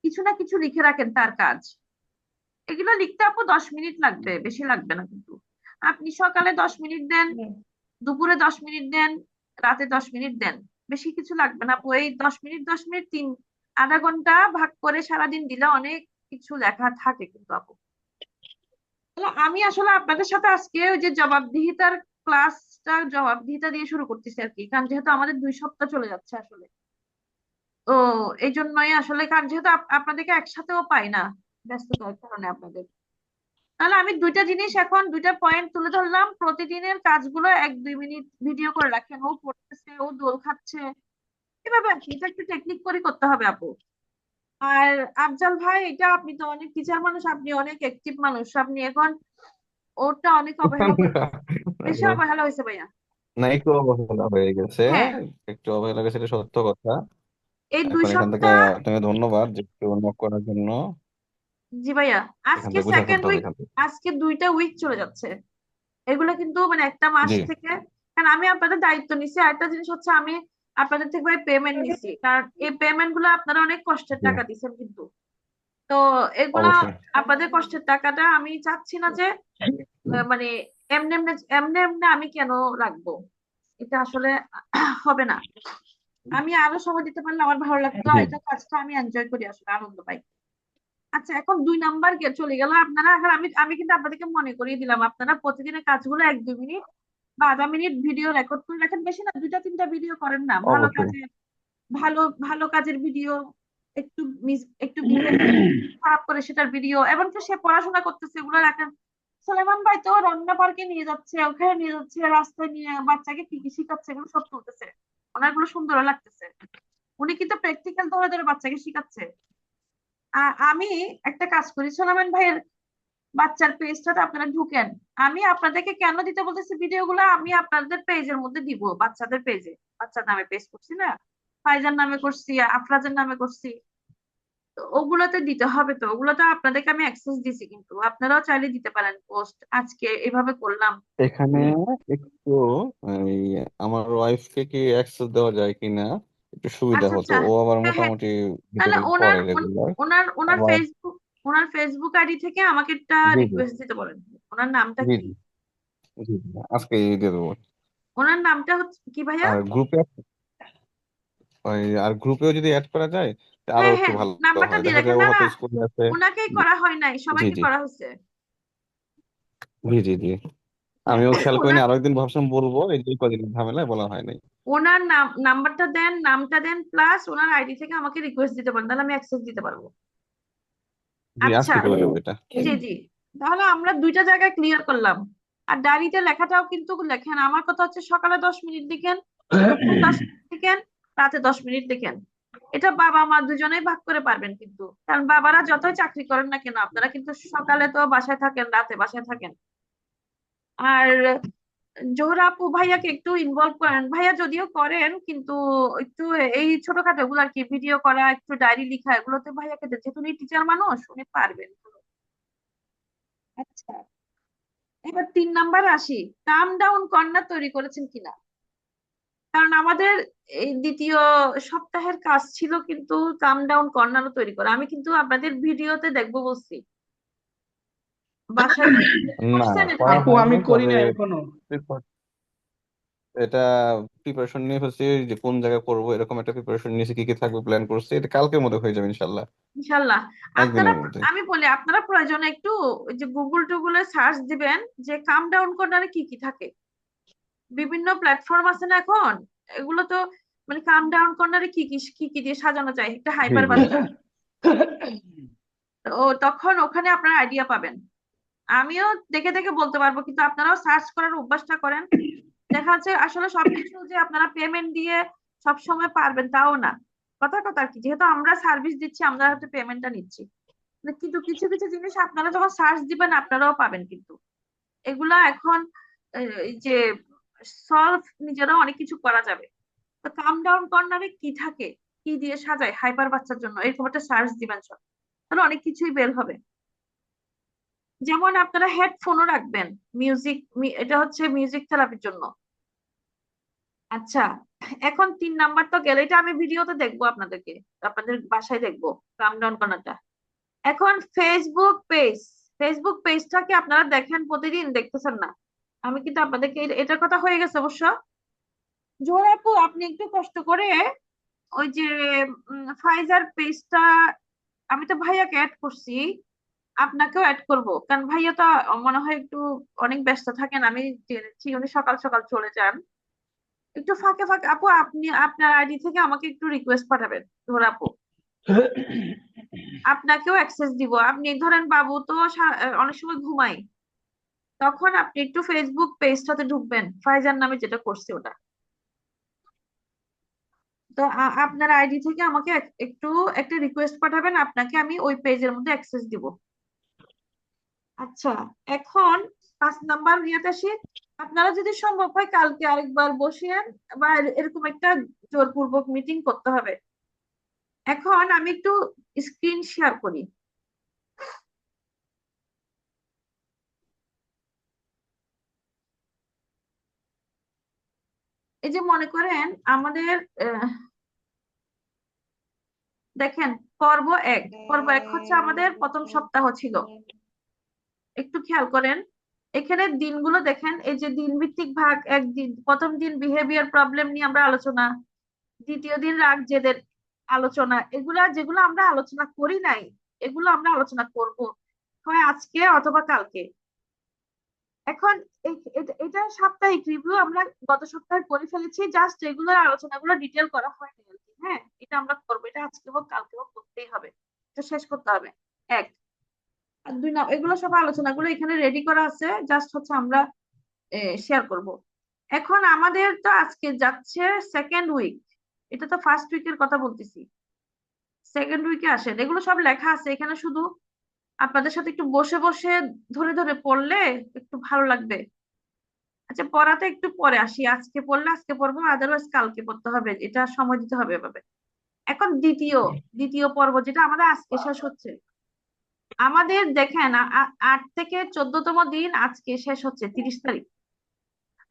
কিছু না কিছু লিখে রাখেন তার কাজ। এগুলো লিখতে আপু 10 মিনিট লাগবে, বেশি লাগবে না কিন্তু। আপনি সকালে 10 মিনিট দেন, হুম। দুপুরে 10 মিনিট দেন, রাতে 10 মিনিট দেন, বেশি কিছু লাগবে না আপু। এই 10 মিনিট 10 মিনিট আধা ঘন্টা ভাগ করে সারাদিন দিলে অনেক কিছু লেখা থাকে কিন্তু আপু। তাহলে আমি আসলে আপনাদের সাথে আজকে ওই যে জবাবদিহিতার ক্লাসটা, জবাবদিহিতা দিয়ে শুরু করতেছি আর কি, কারণ যেহেতু আমাদের 2 সপ্তাহ চলে যাচ্ছে আসলে। তো এই জন্যই আসলে, কারণ যেহেতু আপনাদেরকে একসাথেও পাই না ব্যস্ততার কারণে আপনাদের। তাহলে আমি দুইটা জিনিস এখন, দুইটা পয়েন্ট তুলে ধরলাম। প্রতিদিনের কাজগুলো 1 2 মিনিট ভিডিও করে রাখেন, ও পড়তেছে, ও দোল খাচ্ছে, এভাবে আর কি। এটা একটু টেকনিক করে করতে হবে আপু। আর আফজাল ভাই, এটা আপনি তো অনেক টিচার মানুষ, আপনি অনেক অ্যাক্টিভ মানুষ, আপনি এখন ওটা অনেক অবহেলা করে, বেশি অবহেলা হয়েছে ভাইয়া। না, একটু অবহেলা হয়ে গেছে। হ্যাঁ, একটু অবহেলা গেছে, এটা সত্য কথা। এই দুই এখন এখান থেকে সপ্তাহ আপনাকে ধন্যবাদ যে একটু নক করার জন্য। জি ভাইয়া, এখান আজকে থেকে বুঝে সেকেন্ড ফেলতে হবে উইক, এখান থেকে। আজকে 2টা উইক চলে যাচ্ছে। এগুলো কিন্তু মানে একটা মাস জি থেকে, কারণ আমি আপনাদের দায়িত্ব নিছি। আরেকটা জিনিস হচ্ছে আমি আপনাদের থেকে ভাই পেমেন্ট নিছি, কারণ এই পেমেন্ট গুলো আপনারা অনেক কষ্টের জি, টাকা দিচ্ছেন কিন্তু। তো এগুলা অবশ্যই। আপনাদের কষ্টের টাকাটা আমি চাচ্ছি না যে মানে এমনি এমনি এমনি এমনি আমি কেন রাখবো, এটা আসলে হবে না। আমি আরো সময় দিতে পারলে আমার ভালো লাগতো, জি, এটা কাজটা আমি এনজয় করি, আসলে আনন্দ পাই। আচ্ছা, এখন 2 নাম্বার চলে গেল আপনারা। এখন আমি আমি কিন্তু আপনাদেরকে মনে করিয়ে দিলাম, আপনারা প্রতিদিনের কাজগুলো 1 2 মিনিট বা আধা মিনিট ভিডিও রেকর্ড করে রাখেন। বেশি না, 2টা 3টা ভিডিও করেন না, ভালো অবশ্যই। কাজের, ভালো ভালো কাজের ভিডিও, একটু একটু বিহেভিয়ার খারাপ করে সেটার ভিডিও, এমনকি সে পড়াশোনা করতেছে এগুলো রাখেন। সুলেমান ভাই তো রমনা পার্কে নিয়ে যাচ্ছে, ওখানে নিয়ে যাচ্ছে, রাস্তায় নিয়ে বাচ্চাকে কি কি শিখাচ্ছে, এগুলো সব তুলতেছে। ওনার গুলো সুন্দর লাগতেছে। উনি কিন্তু প্র্যাকটিক্যাল ধরে ধরে বাচ্চাকে শিখাচ্ছে। আমি একটা কাজ করি, সোলামান ভাইয়ের বাচ্চার পেজটাতে আপনারা ঢুকেন। আমি আপনাদেরকে কেন দিতে বলতেছি ভিডিও গুলো, আমি আপনাদের পেজের মধ্যে দিব, বাচ্চাদের পেজে, বাচ্চার নামে পেজ করছি না, ফাইজার নামে করছি, আফরাজের নামে করছি। তো ওগুলোতে দিতে হবে, তো ওগুলোতে আপনাদেরকে আমি অ্যাক্সেস দিছি, কিন্তু আপনারাও চাইলে দিতে পারেন পোস্ট। আজকে এভাবে করলাম। এখানে একটু এই আমার ওয়াইফকে কি অ্যাক্সেস দেওয়া যায় কিনা, একটু সুবিধা আচ্ছা হতো। আচ্ছা, ও আবার হ্যাঁ হ্যাঁ, মোটামুটি তাহলে ভিডিও ওনার করে রেগুলার। ওনার ওনার আবার ফেসবুক, ওনার ফেসবুক আইডি থেকে আমাকে একটা জি জি রিকোয়েস্ট দিতে পারেন। ওনার নামটা জি কি? জি জি জি, আজকে দিয়ে দেবো। ওনার নামটা হচ্ছে কি ভাইয়া? আর গ্রুপে, আর গ্রুপেও যদি অ্যাড করা যায় তা আরো হ্যাঁ একটু হ্যাঁ, ভালো নাম্বারটা হয়। দিয়ে দেখা রাখেন। যায় ও না না, হয়তো স্কুলে আছে। ওনাকেই করা হয় নাই, জি সবাইকে জি করা হয়েছে। জি জি জি, হ্যাঁ, আমিও খেয়াল করিনি, ওনার আরো একদিন ভাবছিলাম বলবো, এই যে কদিন ঝামেলায় বলা হয় নাই। ওনার নাম্বারটা দেন, নামটা দেন, প্লাস ওনার আইডি থেকে আমাকে রিকোয়েস্ট দিতে পারেন, তাহলে আমি অ্যাক্সেস দিতে পারবো। জি, আচ্ছা, আজকে করে দেবো এটা। জি জি, তাহলে আমরা দুইটা জায়গায় ক্লিয়ার করলাম। আর ডায়েরিতে লেখাটাও কিন্তু লেখেন, আমার কথা হচ্ছে সকালে 10 মিনিট লিখেন, দুপুর 10 মিনিট লিখেন, রাতে 10 মিনিট লিখেন। এটা বাবা মা দুজনেই ভাগ করে পারবেন কিন্তু, কারণ বাবারা যতই চাকরি করেন না কেন আপনারা কিন্তু সকালে তো বাসায় থাকেন, রাতে বাসায় থাকেন। আর জোহরা আপু ভাইয়াকে একটু ইনভলভ করেন, ভাইয়া যদিও করেন কিন্তু একটু এই ছোটখাটো এগুলো আর কি, ভিডিও করা, একটু ডায়েরি লেখা, এগুলোতে ভাইয়াকে যেহেতু উনি টিচার মানুষ উনি পারবেন। আচ্ছা, এবার 3 নাম্বার আসি, কাম ডাউন কর্নার তৈরি করেছেন কিনা। কারণ আমাদের এই দ্বিতীয় সপ্তাহের কাজ ছিল কিন্তু কাম ডাউন কর্নারও তৈরি করা, আমি কিন্তু আপনাদের ভিডিওতে দেখবো বলছি, বাসায় কি না, করছেন এটা করা আপু দেখবো। আমি হয়নি, করি তবে না এখনো। এটা প্রিপারেশন নিয়ে ফেলছি যে কোন জায়গায় করবো, এরকম একটা প্রিপারেশন নিয়েছি, কি কি থাকবে প্ল্যান করছি। এটা কালকের মধ্যে হয়ে যাবে ইনশাল্লাহ, ইনশাল্লাহ। আপনারা, একদিনের মধ্যে। আমি বলি আপনারা প্রয়োজনে একটু ওই যে গুগল টুগুলে সার্চ দিবেন যে কাম ডাউন কর্নারে কি কি থাকে। বিভিন্ন প্ল্যাটফর্ম আছে না এখন, এগুলো তো মানে কাম ডাউন কর্নারে কি কি কি কি দিয়ে সাজানো যায় একটা জি হাইপার জি। বাচ্চা, ও তখন ওখানে আপনারা আইডিয়া পাবেন। আমিও দেখে দেখে বলতে পারবো, কিন্তু আপনারাও সার্চ করার অভ্যাসটা করেন। দেখা যাচ্ছে আসলে সবকিছু যে আপনারা পেমেন্ট দিয়ে সব সময় পারবেন তাও না, কথা কথা আর কি, যেহেতু আমরা সার্ভিস দিচ্ছি আমরা হয়তো পেমেন্টটা নিচ্ছি, কিন্তু কিছু কিছু জিনিস আপনারা যখন সার্চ দিবেন আপনারাও পাবেন কিন্তু। এগুলা এখন এই যে সলভ নিজেরাও অনেক কিছু করা যাবে। তো কাম ডাউন কর্নারে কি থাকে, কি দিয়ে সাজায় হাইপার বাচ্চার জন্য, এরকম একটা সার্চ দিবেন সব, তাহলে অনেক কিছুই বের হবে। যেমন আপনারা হেডফোনও রাখবেন, মিউজিক, এটা হচ্ছে মিউজিক থেরাপির জন্য। আচ্ছা, এখন 3 নাম্বার তো গেলে, এটা আমি ভিডিওতে দেখবো আপনাদেরকে, আপনাদের বাসায় দেখবো কাম ডাউন কর্নারটা। এখন ফেসবুক পেজ, ফেসবুক পেজটাকে আপনারা দেখেন, প্রতিদিন দেখতেছেন না, আমি কিন্তু আপনাদেরকে এটার কথা হয়ে গেছে অবশ্য। জোহরা আপু আপনি একটু কষ্ট করে ওই যে ফাইজার পেজটা, আমি তো ভাইয়াকে অ্যাড করছি, আপনাকেও অ্যাড করব, কারণ ভাইয়া তো মনে হয় একটু অনেক ব্যস্ত থাকেন, আমি জেনেছি উনি সকাল সকাল চলে যান। একটু ফাঁকে ফাঁকে আপু আপনি আপনার আইডি থেকে আমাকে একটু রিকোয়েস্ট পাঠাবেন জোহরা আপু, আপনাকেও অ্যাক্সেস দিব। আপনি ধরেন বাবু তো অনেক সময় ঘুমাই, তখন আপনি একটু ফেসবুক পেজটাতে ঢুকবেন, ফাইজার নামে যেটা করছে ওটা। তো আপনার আইডি থেকে আমাকে একটু একটা রিকোয়েস্ট পাঠাবেন, আপনাকে আমি ওই পেজের মধ্যে অ্যাক্সেস দিব। আচ্ছা, এখন 5 নাম্বার ইয়েতে আসি। আপনারা যদি সম্ভব হয় কালকে আরেকবার বসেন, বা এরকম একটা জোরপূর্বক মিটিং করতে হবে। এখন আমি একটু স্ক্রিন শেয়ার করি। এই যে মনে করেন আমাদের দেখেন, পর্ব 1 হচ্ছে আমাদের প্রথম সপ্তাহ ছিল, একটু খেয়াল করেন এখানে দিনগুলো দেখেন, এই যে দিন ভিত্তিক ভাগ, একদিন প্রথম দিন বিহেভিয়ার প্রবলেম নিয়ে আমরা আলোচনা, দ্বিতীয় দিন রাগ জেদের আলোচনা, এগুলা যেগুলো আমরা আলোচনা করি নাই এগুলো আমরা আলোচনা করব হয় আজকে অথবা কালকে। এখন এটা সাপ্তাহিক রিভিউ আমরা গত সপ্তাহে করে ফেলেছি, জাস্ট এগুলোর আলোচনাগুলো ডিটেল করা হয়নি আর কি। হ্যাঁ, এটা আমরা করবো, এটা আজকে হোক কালকে হোক করতেই হবে, এটা শেষ করতে হবে। এক আর 2 না, এগুলো সব আলোচনাগুলো এখানে রেডি করা আছে, জাস্ট হচ্ছে আমরা শেয়ার করব। এখন আমাদের তো আজকে যাচ্ছে সেকেন্ড উইক, এটা তো ফার্স্ট উইকের কথা বলতেছি, সেকেন্ড উইকে আসেন, এগুলো সব লেখা আছে এখানে, শুধু আপনাদের সাথে একটু বসে বসে ধরে ধরে পড়লে একটু ভালো লাগবে। আচ্ছা, পড়াতে একটু পরে আসি, আজকে পড়লে আজকে পড়বো, আদারওয়াইজ কালকে পড়তে হবে, এটা সময় দিতে হবে এভাবে। এখন দ্বিতীয় পর্ব যেটা আমাদের আজকে শেষ হচ্ছে, আমাদের দেখেন 8 থেকে 14তম দিন আজকে শেষ হচ্ছে 30 তারিখ।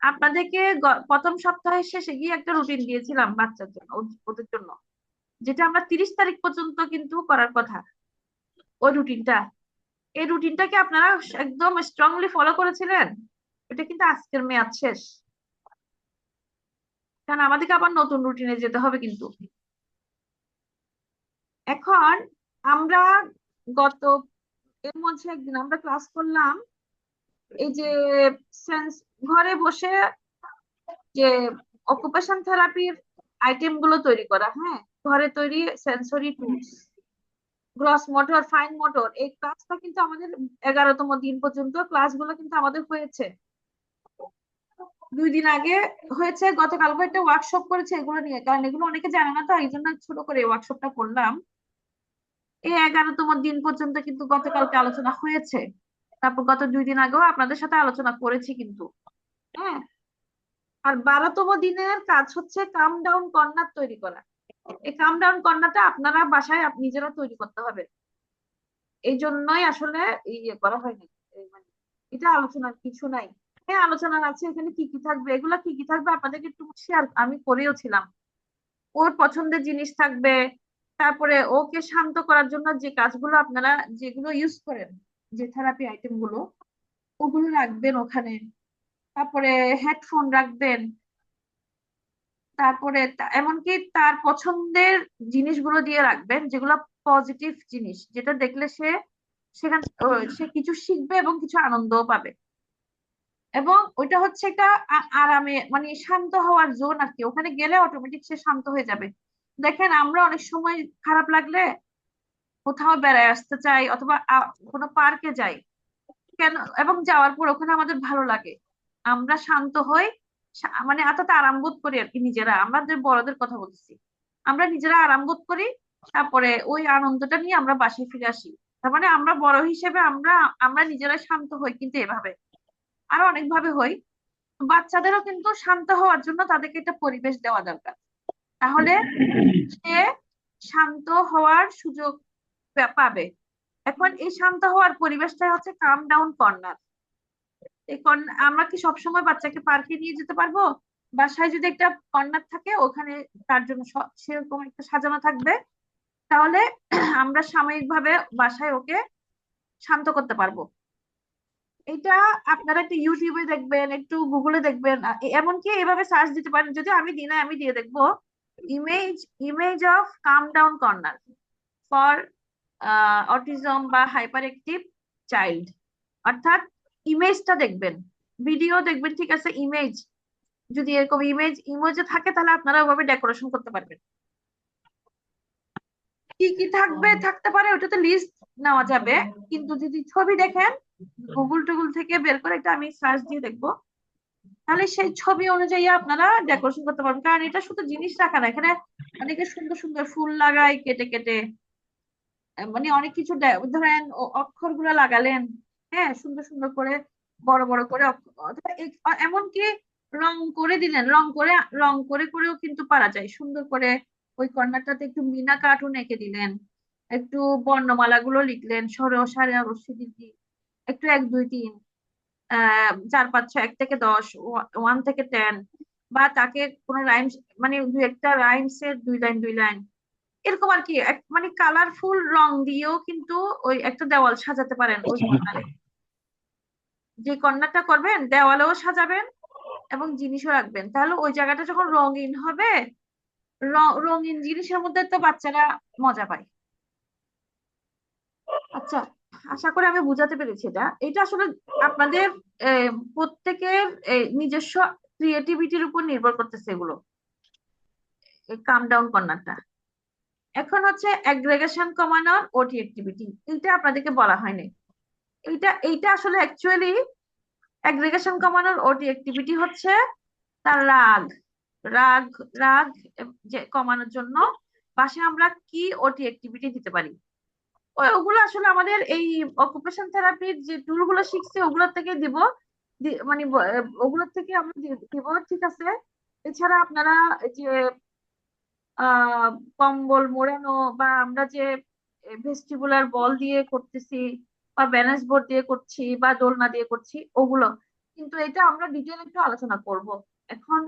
আপনাদেরকে প্রথম সপ্তাহের শেষে গিয়ে একটা রুটিন দিয়েছিলাম বাচ্চার জন্য, ওদের জন্য, যেটা আমরা 30 তারিখ পর্যন্ত কিন্তু করার কথা, ওই রুটিনটা, এই রুটিনটাকে আপনারা একদম স্ট্রংলি ফলো করেছিলেন। এটা কিন্তু আজকের মেয়াদ শেষ, কারণ আমাদেরকে আবার নতুন রুটিনে যেতে হবে কিন্তু। এখন আমরা গত এর মধ্যে একদিন আমরা ক্লাস করলাম এই যে সেন্স, ঘরে বসে যে অকুপেশন থেরাপির আইটেম গুলো তৈরি করা, হ্যাঁ, ঘরে তৈরি sensory tools, gross motor, fine motor, এই ক্লাসটা কিন্তু আমাদের 11তম দিন পর্যন্ত ক্লাসগুলো কিন্তু আমাদের হয়েছে। 2 দিন আগে হয়েছে, গতকালকে একটা ওয়ার্কশপ করেছে এগুলো নিয়ে, কারণ এগুলো অনেকে জানে না, তো এই জন্য ছোট করে ওয়ার্কশপটা করলাম। এই 11তম দিন পর্যন্ত কিন্তু গতকালকে আলোচনা হয়েছে। তারপর গত 2 দিন আগেও আপনাদের সাথে আলোচনা করেছি কিন্তু। হ্যাঁ। আর 12তম দিনের কাজ হচ্ছে কাম ডাউন কর্নার তৈরি করা। এই কাম ডাউন কর্নারটা আপনারা বাসায় নিজেরা তৈরি করতে হবে। এই জন্যই আসলে ইয়ে করা হয়নি। এই মানে এটা আলোচনার কিছু নাই। হ্যাঁ, আলোচনার আছে এখানে কি কি থাকবে, এগুলা কি কি থাকবে আপনাদেরকে একটু শেয়ার আমি করেও ছিলাম। ওর পছন্দের জিনিস থাকবে। তারপরে ওকে শান্ত করার জন্য যে কাজগুলো আপনারা যেগুলো ইউজ করেন, যে থেরাপি আইটেম গুলো, ওগুলো রাখবেন ওখানে। তারপরে হেডফোন রাখবেন। তারপরে এমনকি তার পছন্দের জিনিসগুলো দিয়ে রাখবেন, যেগুলো পজিটিভ জিনিস, যেটা দেখলে সে কিছু শিখবে এবং কিছু আনন্দও পাবে। এবং ওইটা হচ্ছে একটা আরামে মানে শান্ত হওয়ার জোন আর কি, ওখানে গেলে অটোমেটিক সে শান্ত হয়ে যাবে। দেখেন আমরা অনেক সময় খারাপ লাগলে কোথাও বেড়ায় আসতে চাই, অথবা কোনো পার্কে যাই কেন, এবং যাওয়ার পর ওখানে আমাদের ভালো লাগে, আমরা শান্ত হই, মানে এতটা আরাম বোধ করি আর কি নিজেরা, আমাদের বড়দের কথা বলতেছি। আমরা নিজেরা আরাম বোধ করি, তারপরে ওই আনন্দটা নিয়ে আমরা বাসায় ফিরে আসি। তার মানে আমরা বড় হিসেবে আমরা আমরা নিজেরা শান্ত হই কিন্তু এভাবে, আরো অনেক ভাবে হই। বাচ্চাদেরও কিন্তু শান্ত হওয়ার জন্য তাদেরকে একটা পরিবেশ দেওয়া দরকার, তাহলে সে শান্ত হওয়ার সুযোগ পাবে। এখন এই শান্ত হওয়ার পরিবেশটাই হচ্ছে কাম ডাউন কর্নার। আমরা কি সবসময় বাচ্চাকে পার্কে নিয়ে যেতে পারবো? বাসায় যদি একটা কর্নার থাকে, ওখানে তার জন্য সেরকম একটা সাজানো থাকবে, তাহলে আমরা সাময়িকভাবে বাসায় ওকে শান্ত করতে পারবো। এটা আপনারা একটু ইউটিউবে দেখবেন, একটু গুগলে দেখবেন, এমনকি এভাবে সার্চ দিতে পারেন, যদি আমি দিই না, আমি দিয়ে দেখবো image image of calm down corner for autism বা হাইপার অ্যাক্টিভ চাইল্ড। অর্থাৎ ইমেজটা দেখবেন, ভিডিও দেখবেন, ঠিক আছে, ইমেজ যদি এরকম ইমেজে থাকে, তাহলে আপনারা ওভাবে ডেকোরেশন করতে পারবেন। কি কি থাকতে পারে ওটাতে লিস্ট নেওয়া যাবে, কিন্তু যদি ছবি দেখেন গুগল টুগল থেকে বের করে, এটা আমি সার্চ দিয়ে দেখবো, তাহলে সেই ছবি অনুযায়ী আপনারা ডেকোরেশন করতে পারবেন। কারণ এটা শুধু জিনিস রাখা না, এখানে অনেকে সুন্দর সুন্দর ফুল লাগায় কেটে কেটে, মানে অনেক কিছু ধরেন অক্ষরগুলো লাগালেন, হ্যাঁ, সুন্দর সুন্দর করে, বড় বড় করে অথবা এমনকি রং করে দিলেন, রং করে করেও কিন্তু পারা যায় সুন্দর করে। ওই কর্নারটাতে একটু মিনা কার্টুন এঁকে দিলেন, একটু বর্ণমালা গুলো লিখলেন, সারে রশ্মি দিদি, একটু 1 2 3 4 5 6 1 থেকে 10, 1 থেকে 10, বা তাকে কোনো রাইমস, মানে 2 একটা রাইমস এর 2 লাইন 2 লাইন, এরকম আর কি, মানে কালারফুল রং দিয়েও কিন্তু ওই একটা দেওয়াল সাজাতে পারেন ওই কর্নারে। যে কর্নারটা করবেন দেওয়ালেও সাজাবেন এবং জিনিসও রাখবেন, তাহলে ওই জায়গাটা যখন রঙিন হবে, রঙিন জিনিসের মধ্যে তো বাচ্চারা মজা পায়। আচ্ছা, আশা করি আমি বুঝাতে পেরেছি। এটা এটা আসলে আপনাদের প্রত্যেকের নিজস্ব ক্রিয়েটিভিটির উপর নির্ভর করতেছে এগুলো, কাম ডাউন কর্নারটা। এখন হচ্ছে অ্যাগ্রেগেশন কমানোর ওটি অ্যাক্টিভিটি, এটা আপনাদেরকে বলা হয়নি। এইটা আসলে অ্যাকচুয়ালি অ্যাগ্রিগেশন কমানোর ওটি অ্যাক্টিভিটি হচ্ছে তার রাগ রাগ যে কমানোর জন্য বাসায় আমরা কি ওটি অ্যাক্টিভিটি দিতে পারি। ওগুলো আসলে আমাদের এই অকুপেশন থেরাপির যে টুল গুলো শিখছি ওগুলোর থেকে দিব, মানে ওগুলোর থেকে আমরা দিব, ঠিক আছে। এছাড়া আপনারা যে আহ কম্বল মোড়ানো, বা আমরা যে ভেস্টিবুলার বল দিয়ে করতেছি, বা ব্যালেন্স বোর্ড দিয়ে করছি, বা দোলনা দিয়ে করছি, ওগুলো কিন্তু এটা আমরা ডিটেল একটু আলোচনা করব। এখন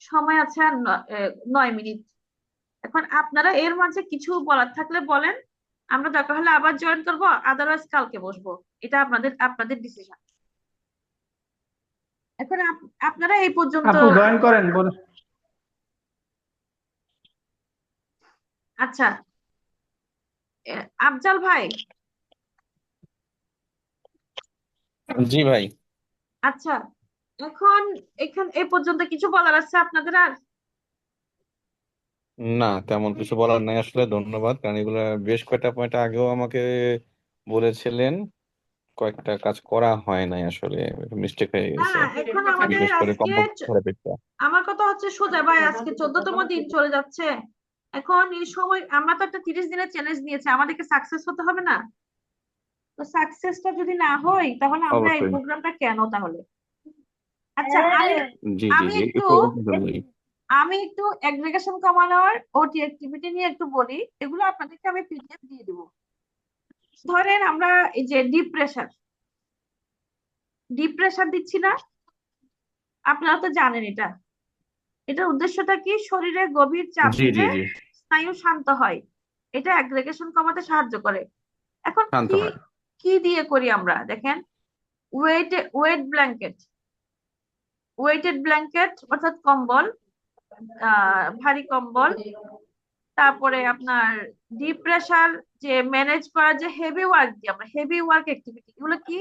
সময় আছে আর 9 মিনিট। এখন আপনারা এর মাঝে কিছু বলার থাকলে বলেন, আমরা দরকার হলে আবার জয়েন করবো, আদারওয়াইজ কালকে বসবো। এটা আপনাদের আপনাদের ডিসিশন। এখন আপনারা এই পর্যন্ত। আপু জয়েন করেন আচ্ছা, আফজাল ভাই। জি ভাই। আচ্ছা, এখন এই পর্যন্ত কিছু বলার আছে আপনাদের আর? না, তেমন কিছু বলার নাই আসলে, ধন্যবাদ। কারণ এগুলা বেশ কয়েকটা পয়েন্ট আগেও আমাকে বলেছিলেন, কয়েকটা কাজ করা হয় নাই আসলে, মিস্টেক হয়ে না গেছে, এখন আমাদের বিশেষ করে আজকে কম্পাউন্ড থেরাপিটা। আমার কথা হচ্ছে সোজা ভাই, আজকে 14তম দিন চলে যাচ্ছে। এখন এই সময় আমরা তো একটা 30 দিনের চ্যালেঞ্জ নিয়েছি, আমাদেরকে সাকসেস হতে হবে না? তো সাকসেসটা যদি না হয় তাহলে আমরা এই অবশ্যই। প্রোগ্রামটা কেন তাহলে? আচ্ছা, আমি জি জি আমি জি, এই একটু প্রোগ্রামের জন্যই। আমি একটু অ্যাগ্রিগেশন কমানোর ওটি অ্যাক্টিভিটি নিয়ে একটু বলি, এগুলো আপনাদেরকে আমি পিডিএফ দিয়ে দিব। ধরেন আমরা এই যে ডিপ প্রেসার দিচ্ছি না, আপনারা তো জানেন এটা। এটার উদ্দেশ্যটা কি? শরীরে গভীর চাপ জি জি দিলে জি, স্নায়ু শান্ত হয়, এটা অ্যাগ্রিগেশন কমাতে সাহায্য করে। এখন শান্ত কি হয়। কি দিয়ে করি আমরা দেখেন, ওয়েট ওয়েটেড ব্ল্যাঙ্কেট অর্থাৎ কম্বল, ভারী কম্বল, তারপরে আপনার ডিপ প্রেসার যে ম্যানেজ করা, যে হেভি ওয়ার্ক দিয়ে আমরা হেভি ওয়ার্ক অ্যাক্টিভিটি, এগুলো কি?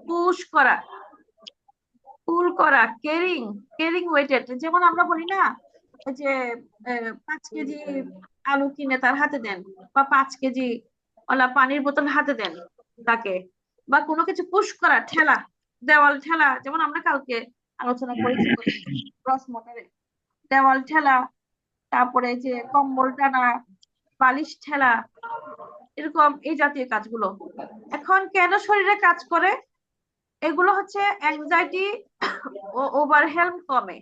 পুশ করা, পুল করা, ক্যারিং ক্যারিং ওয়েটেড, যেমন আমরা বলি না ওই যে 5 কেজি আলু কিনে তার হাতে দেন, বা 5 কেজি ওলা পানির বোতল হাতে দেন তাকে, বা কোনো কিছু পুশ করা, ঠেলা, দেওয়াল ঠেলা, যেমন আমরা কালকে আলোচনা করেছি ক্রস মোটরে, দেওয়াল ঠেলা, তারপরে যে কম্বল টানা, বালিশ ঠেলা, এরকম এই জাতীয় কাজগুলো। এখন কেন শরীরে কাজ করে? এগুলো হচ্ছে অ্যাংজাইটি ও ওভারহেলম কমে,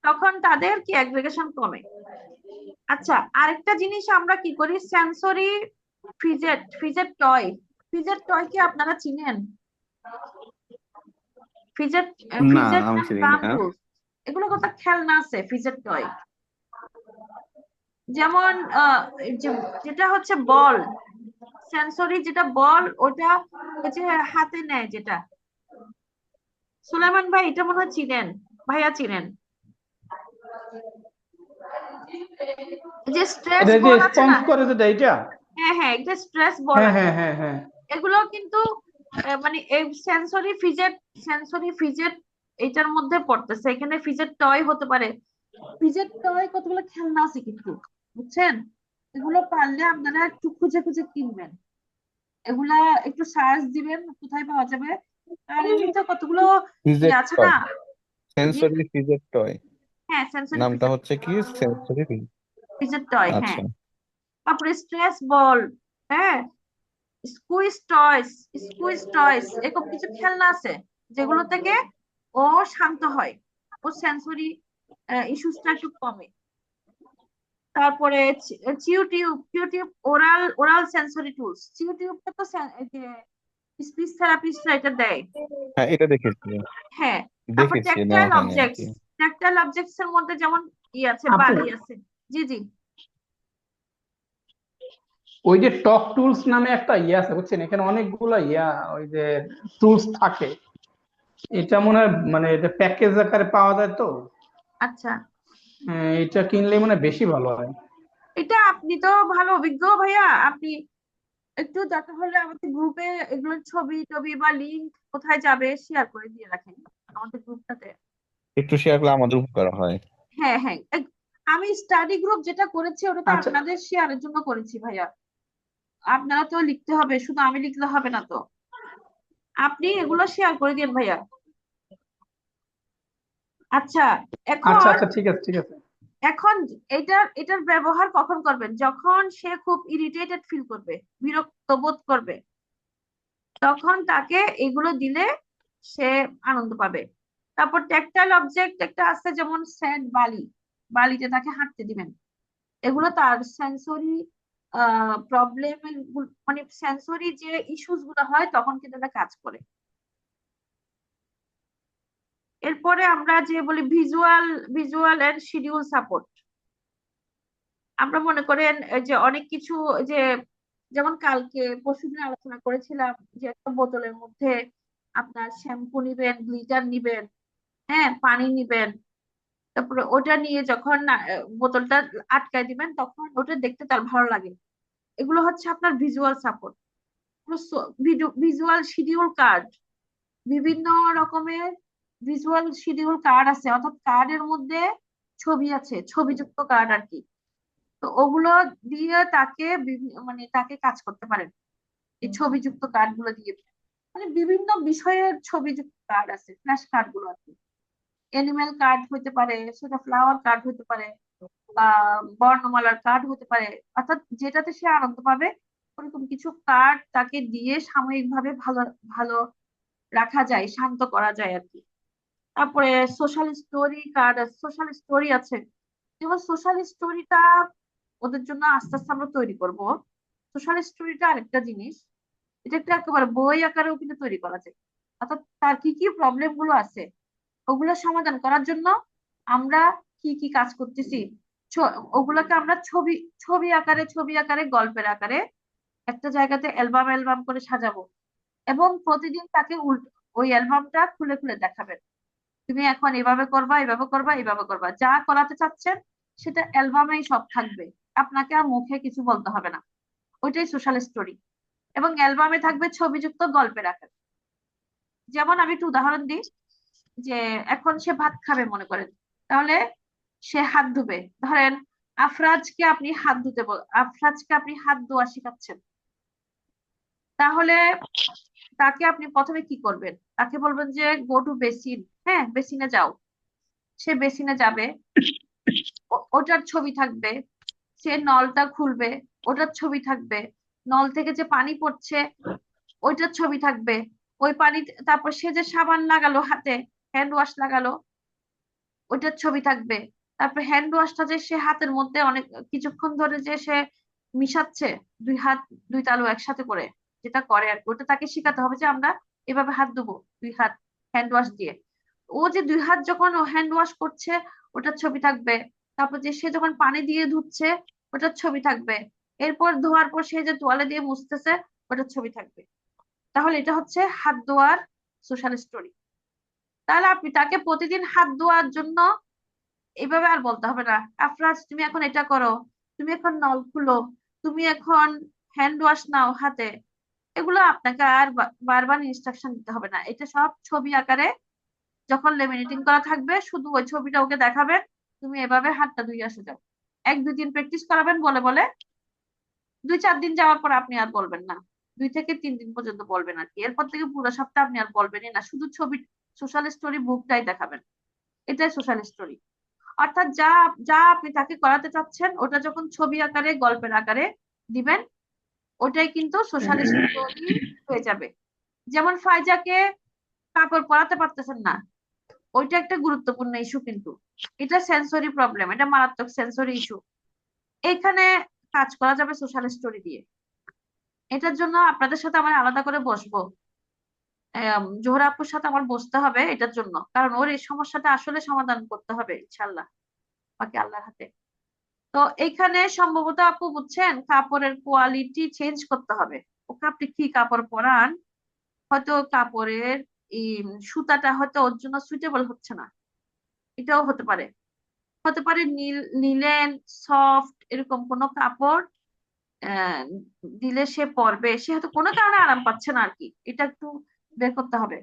তখন তাদের কি অ্যাগ্রিগেশন কমে। আচ্ছা, আরেকটা জিনিস আমরা কি করি, সেন্সরি ফিজেট টয় কি আপনারা চিনেন? ফিজেট না, ফিজেট আমি এন্ড চিনি পাম না। টুলস, এগুলো কত খেলনা আছে ফিজেট টয়। যেমন এই যেটা হচ্ছে বল, সেন্সরি যেটা বল, ওটা ওই যে হাতে নেয় যেটা, সুলাইমান ভাই এটা মনে হয় চিনেন, ভাইয়া চিনেন, যে স্ট্রেস এটা যে বল আছে স্পঞ্জ না? করে যেটা এটা। হ্যাঁ হ্যাঁ, এটা স্ট্রেস বল হ্যাঁ আছে। হ্যাঁ হ্যাঁ হ্যাঁ। এগুলো কিন্তু মানে এই সেন্সরি ফিজেট এটার মধ্যে পড়তেছে, এখানে ফিজেট টয় হতে পারে। ফিজেট টয় কতগুলো খেলনা আছে কিন্তু, বুঝছেন? এগুলো পারলে আপনারা একটু খুঁজে খুঁজে কিনবেন, এগুলা একটু সার্চ দিবেন কোথায় পাওয়া যাবে। আর এমনিতে কতগুলো ফিজেট আছে না? টয়, জি, সেন্সরি ফিজেট টয়, হ্যাঁ সেন্সরি নামটা ফিজেট হচ্ছে কি, সেন্সরি? ফিজেট টয়, হ্যাঁ। আচ্ছা। তারপরে স্ট্রেস বল, হ্যাঁ, স্কুইজ টয়স এরকম কিছু খেলনা আছে যেগুলো থেকে ও শান্ত হয়, ও সেন্সরি ইস্যুসটা একটু কমে। তারপরে chew tube oral oral sensory tools, chew টিউবটা তো স্পিচ থেরাপিস্টরা এটা দেয়। হ্যাঁ, এটা দেখেছি, হ্যাঁ, তারপর দেখেছি ট্যাকটাইল নেওয়াখানে আর অবজেক্টস, কি। ট্যাকটাইল অবজেক্টস এর মধ্যে যেমন আছে, আপু, বালি আছে। জি জি। ওই যে টক টুলস নামে একটা ইয়ে আছে বুঝছেন, এখানে অনেকগুলো ওই যে টুলস থাকে। এটা মনে হয় মানে এটা প্যাকেজ আকারে পাওয়া যায় তো। আচ্ছা, এটা কিনলে মনে হয় বেশি ভালো হয়। এটা আপনি তো ভালো অভিজ্ঞ ভাইয়া, আপনি একটু দরকার হলে আমাদের গ্রুপে এগুলোর ছবি টবি বা লিংক কোথায় যাবে শেয়ার করে দিয়ে রাখেন আমাদের গ্রুপটাতে। একটু শেয়ার করলে আমাদের উপকার হয়। হ্যাঁ হ্যাঁ, আমি স্টাডি গ্রুপ যেটা করেছি ওটা তো আচ্ছা আপনাদের শেয়ারের জন্য করেছি ভাইয়া, আপনারা তো লিখতে হবে, শুধু আমি লিখলে হবে না তো, আপনি এগুলো শেয়ার করে দিন ভাইয়া। আচ্ছা, আচ্ছা এখন আচ্ছা, ঠিক আছে ঠিক আছে। এখন এটার ব্যবহার কখন করবেন? যখন সে খুব ইরিটেটেড ফিল করবে, বিরক্ত বোধ করবে, তখন তাকে এগুলো দিলে সে আনন্দ পাবে। তারপর ট্যাকটাইল অবজেক্ট একটা আছে, যেমন স্যান্ড, বালিতে তাকে হাঁটতে দিবেন, এগুলো তার সেন্সরি প্রবলেম, মানে সেন্সরি যে ইস্যুস গুলো হয় তখন কিন্তু এটা কাজ করে। এরপরে আমরা যে বলি ভিজুয়াল এন্ড শিডিউল সাপোর্ট, আমরা মনে করেন যে অনেক কিছু, যে যেমন কালকে পরশুদিন আলোচনা করেছিলাম যে একটা বোতলের মধ্যে আপনার শ্যাম্পু নিবেন, গ্লিটার নিবেন, হ্যাঁ, পানি নিবেন, তারপরে ওটা নিয়ে যখন বোতলটা আটকায় দিবেন তখন ওটা দেখতে তার ভালো লাগে। এগুলো হচ্ছে আপনার visual support. Visual schedule card, বিভিন্ন রকমের ভিজুয়াল শিডিউল কার্ড আছে, অর্থাৎ কার্ডের মধ্যে ছবি আছে, ছবিযুক্ত কার্ড আর কি। তো ওগুলো দিয়ে তাকে মানে তাকে কাজ করতে পারেন, এই ছবিযুক্ত কার্ড গুলো দিয়ে। মানে বিভিন্ন বিষয়ের ছবিযুক্ত কার্ড আছে, ফ্ল্যাশ কার্ড গুলো আর কি। এনিমেল কার্ড হতে পারে, সেটা ফ্লাওয়ার কার্ড হতে পারে, বা বর্ণমালার কার্ড হতে পারে। অর্থাৎ যেটাতে সে আনন্দ পাবে ওরকম কিছু কার্ড তাকে দিয়ে সাময়িকভাবে ভালো ভালো রাখা যায়, শান্ত করা যায় আর কি। তারপরে সোশ্যাল স্টোরি কার্ড আছে, সোশ্যাল স্টোরি আছে। যেমন সোশ্যাল স্টোরিটা ওদের জন্য আস্তে আস্তে আমরা তৈরি করব। সোশ্যাল স্টোরিটা আরেকটা জিনিস, এটা একটা একেবারে বই আকারেও কিন্তু তৈরি করা যায়। অর্থাৎ তার কি কি প্রবলেম গুলো আছে ওগুলো সমাধান করার জন্য আমরা কি কি কাজ করতেছি, ওগুলোকে আমরা ছবি ছবি আকারে গল্পের আকারে একটা জায়গাতে অ্যালবাম অ্যালবাম করে সাজাবো। এবং প্রতিদিন তাকে ওই অ্যালবামটা খুলে খুলে দেখাবেন, তুমি এখন এভাবে করবা, এভাবে করবা, এভাবে করবা, যা করাতে চাচ্ছেন সেটা অ্যালবামেই সব থাকবে। আপনাকে আর মুখে কিছু বলতে হবে না। ওইটাই সোশ্যাল স্টোরি। এবং অ্যালবামে থাকবে ছবিযুক্ত গল্পের আকার। যেমন আমি একটু উদাহরণ দিই, যে এখন সে ভাত খাবে মনে করেন, তাহলে সে হাত ধুবে। ধরেন আফরাজকে আপনি হাত ধোয়া শেখাচ্ছেন। তাহলে তাকে আপনি প্রথমে কি করবেন, তাকে বলবেন যে গো টু বেসিন, হ্যাঁ বেসিনে যাও। সে বেসিনে যাবে, ওটার ছবি থাকবে। সে নলটা খুলবে, ওটার ছবি থাকবে। নল থেকে যে পানি পড়ছে ওইটার ছবি থাকবে। ওই পানি, তারপর সে যে সাবান লাগালো হাতে, হ্যান্ড ওয়াশ লাগালো, ওইটার ছবি থাকবে। তারপর হ্যান্ড ওয়াশটা যে সে হাতের মধ্যে অনেক কিছুক্ষণ ধরে যে সে মিশাচ্ছে, দুই হাত দুই তালু একসাথে করে, যেটা করে আর কি, ওটা তাকে শেখাতে হবে যে আমরা এভাবে হাত ধুবো, দুই হাত হ্যান্ড ওয়াশ দিয়ে। ও যে দুই হাত যখন ও হ্যান্ড ওয়াশ করছে ওটার ছবি থাকবে। তারপর যে সে যখন পানি দিয়ে ধুচ্ছে ওটার ছবি থাকবে। এরপর ধোয়ার পর সে যে তোয়ালে দিয়ে মুছতেছে ওটার ছবি থাকবে। তাহলে এটা হচ্ছে হাত ধোয়ার সোশ্যাল স্টোরি। তাহলে আপনি তাকে প্রতিদিন হাত ধোয়ার জন্য এইভাবে আর বলতে হবে না, আফরাজ তুমি এখন এটা করো, তুমি এখন নল খুলো, তুমি এখন হ্যান্ড ওয়াশ নাও হাতে। এগুলো আপনাকে আর বারবার ইনস্ট্রাকশন দিতে হবে না। এটা সব ছবি আকারে যখন লেমিনেটিং করা থাকবে শুধু ওই ছবিটা ওকে দেখাবেন, তুমি এভাবে হাতটা ধুয়ে আসে যাও। 1-2 দিন প্র্যাকটিস করাবেন বলে বলে, 2-4 দিন যাওয়ার পর আপনি আর বলবেন না। 2 থেকে 3 দিন পর্যন্ত বলবেন আর কি। এরপর থেকে পুরো সপ্তাহ আপনি আর বলবেনই না, শুধু ছবি সোশ্যাল স্টোরি বুকটাই দেখাবেন। এটাই সোশ্যাল স্টোরি। অর্থাৎ যা যা আপনি তাকে করাতে চাচ্ছেন ওটা যখন ছবি আকারে গল্পের আকারে দিবেন, ওটাই কিন্তু সোশ্যাল স্টোরি হয়ে যাবে। যেমন ফাইজাকে কাপড় পরাতে পারতেছেন না, ওইটা একটা গুরুত্বপূর্ণ ইস্যু কিন্তু। এটা সেন্সরি প্রবলেম, এটা মারাত্মক সেন্সরি ইস্যু। এখানে কাজ করা যাবে সোশ্যাল স্টোরি দিয়ে। এটার জন্য আপনাদের সাথে আমার আলাদা করে বসবো, জোহরা আপুর সাথে আমার বসতে হবে এটার জন্য, কারণ ওর এই সমস্যাটা আসলে সমাধান করতে হবে ইনশাল্লাহ, বাকি আল্লাহর হাতে। তো এখানে সম্ভবত আপু বুঝছেন, কাপড়ের কোয়ালিটি চেঞ্জ করতে হবে। ওকে আপনি কি কাপড় পরান, হয়তো কাপড়ের এই সুতাটা হয়তো ওর জন্য সুইটেবল হচ্ছে না, এটাও হতে পারে। হতে পারে নিলেন সফট এরকম কোনো কাপড় আহ দিলে সে পরবে, সে হয়তো কোনো কারণে আরাম পাচ্ছে না আর কি, এটা একটু বের করতে হবে।